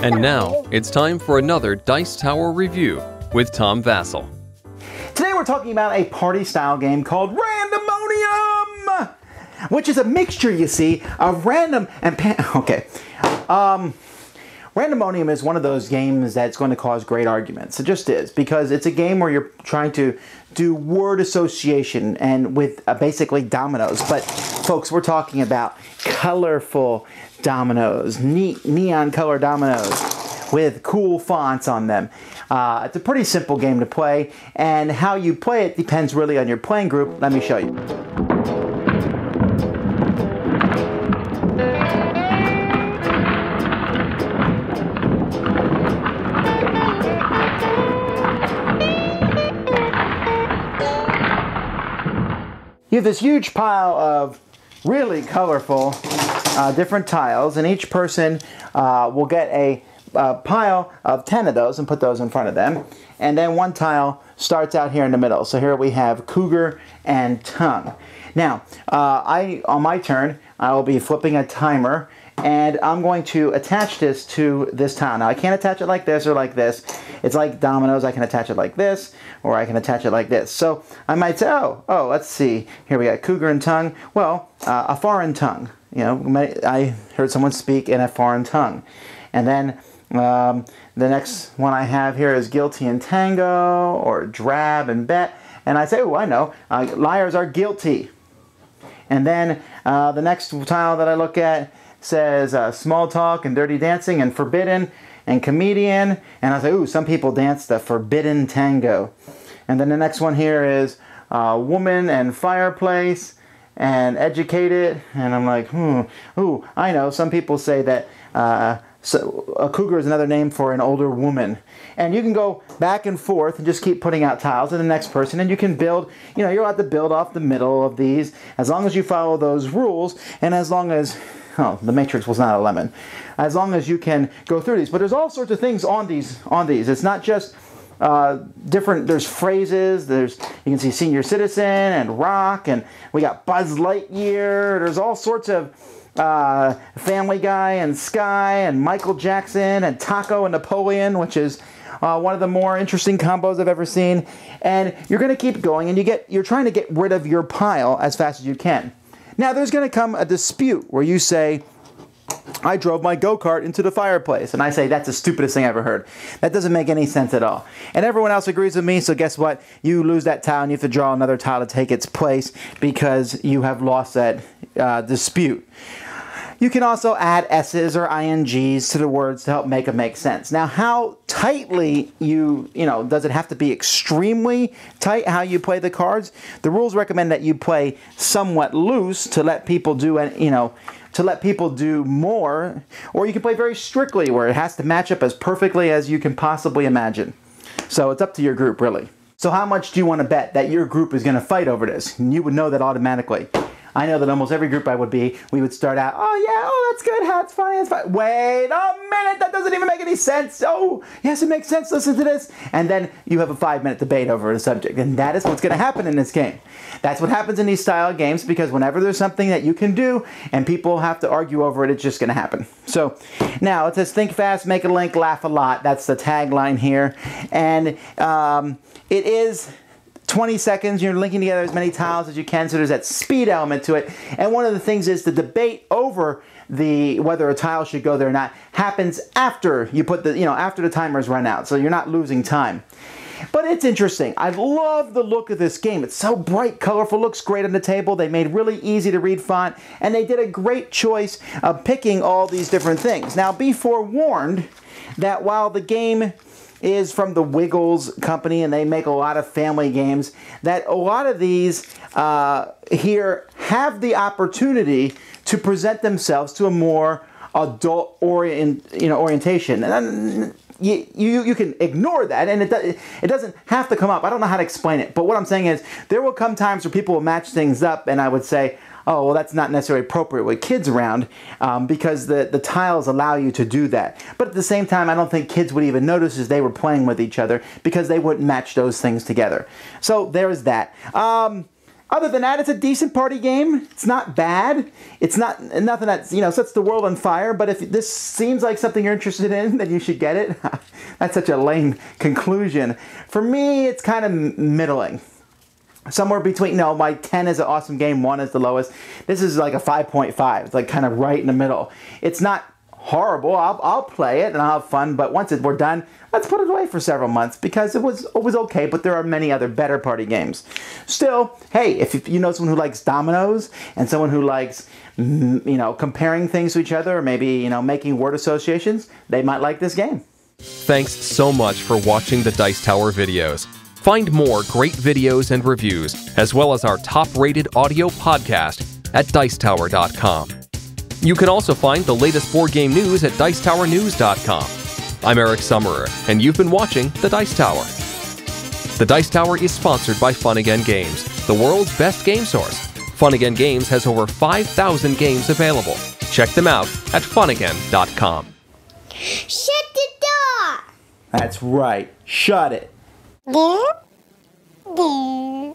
And now, it's time for another Dice Tower review with Tom Vasel. Today we're talking about a party-style game called Randomonium, which is a mixture, you see, of random and... Randomonium is one of those games that's going to cause great arguments. It just is, because it's a game where you're trying to do word association and with basically dominoes. But folks, we're talking about colorful dominoes, neat neon color dominoes with cool fonts on them. It's a pretty simple game to play, and how you play it depends really on your playing group. Let me show you. You have this huge pile of really colorful different tiles, and each person will get a pile of 10 of those and put those in front of them. And then one tile starts out here in the middle. So here we have cougar and tongue. Now, on my turn, I will be flipping a timer, and I'm going to attach this to this tile. Now, I can't attach it like this or like this. It's like dominoes. I can attach it like this, or I can attach it like this. So I might say, oh, let's see. Here we got cougar and tongue. Well, a foreign tongue. You know, I heard someone speak in a foreign tongue. And then the next one I have here is guilty and tango, or drab and bet. And I say, oh, I know. Liars are guilty. And then the next tile that I look at says small talk and dirty dancing and forbidden and comedian. And I say, ooh, some people dance the forbidden tango. And then the next one here is woman and fireplace and educated. And I'm like, ooh, I know. Some people say that so a cougar is another name for an older woman. And you can go back and forth and just keep putting out tiles to the next person, and you can build, you know, you're allowed to build off the middle of these as long as you follow those rules, and as long as, oh, the matrix was not a lemon, as long as you can go through these. But there's all sorts of things on these. It's not just different, there's phrases, you can see senior citizen and rock, and we got Buzz Lightyear, there's all sorts of Family Guy and Sky and Michael Jackson and Taco and Napoleon, which is one of the more interesting combos I've ever seen. And you're going to keep going, and you're trying to get rid of your pile as fast as you can. Now there's going to come a dispute where you say, I drove my go-kart into the fireplace. And I say, that's the stupidest thing I ever heard. That doesn't make any sense at all. And everyone else agrees with me, so guess what? You lose that tile, and you have to draw another tile to take its place because you have lost that dispute. You can also add S's or INGs to the words to help make them make sense. Now, how tightly does it have to be extremely tight how you play the cards? The rules recommend that you play somewhat loose to let people do, to let people do more, or you can play very strictly where it has to match up as perfectly as you can possibly imagine. So it's up to your group, really. So how much do you want to bet that your group is going to fight over this? And you would know that automatically. I know that almost every group we would start out, oh yeah, oh that's good, that's funny, that's fine. Wait a minute, that doesn't even make any sense. Oh, yes, it makes sense, listen to this. And then you have a 5-minute debate over the subject. And that is what's going to happen in this game. That's what happens in these style games, because whenever there's something that you can do and people have to argue over it, it's just going to happen. So now it says think fast, make a link, laugh a lot. That's the tagline here. And it is 20 seconds, you're linking together as many tiles as you can, so there's that speed element to it. And one of the things is the debate over whether a tile should go there or not happens after you put after the timers run out, so you're not losing time. But it's interesting. I love the look of this game. It's so bright, colorful, looks great on the table. They made really easy to read font, and they did a great choice of picking all these different things. Now, be forewarned that while the game is from the Wiggles company, and they make a lot of family games, that a lot of these here have the opportunity to present themselves to a more adult orientation. And you can ignore that, and it doesn't have to come up. I don't know how to explain it, but what I'm saying is there will come times where people will match things up, and I would say, oh, well, that's not necessarily appropriate with kids around, because the tiles allow you to do that. But at the same time, I don't think kids would even notice as they were playing with each other, because they wouldn't match those things together. So there's that. Other than that, it's a decent party game. It's not bad. It's not nothing that, sets the world on fire. But if this seems like something you're interested in, then you should get it. That's such a lame conclusion. For me, it's kind of middling. Somewhere between, my 10 is an awesome game, 1 is the lowest. This is like a 5.5. It's like kind of right in the middle. It's not horrible. I'll play it and I'll have fun, but once we're done, let's put it away for several months because it was okay, but there are many other better party games. Still, hey, if you know someone who likes dominoes and someone who likes, comparing things to each other or maybe, making word associations, they might like this game. Thanks so much for watching the Dice Tower videos. Find more great videos and reviews, as well as our top-rated audio podcast at Dicetower.com. You can also find the latest board game news at Dicetowernews.com. I'm Eric Summerer, and you've been watching The Dice Tower. The Dice Tower is sponsored by Fun Again Games, the world's best game source. Fun Again Games has over 5,000 games available. Check them out at funagain.com. Shut the door! That's right. Shut it. There.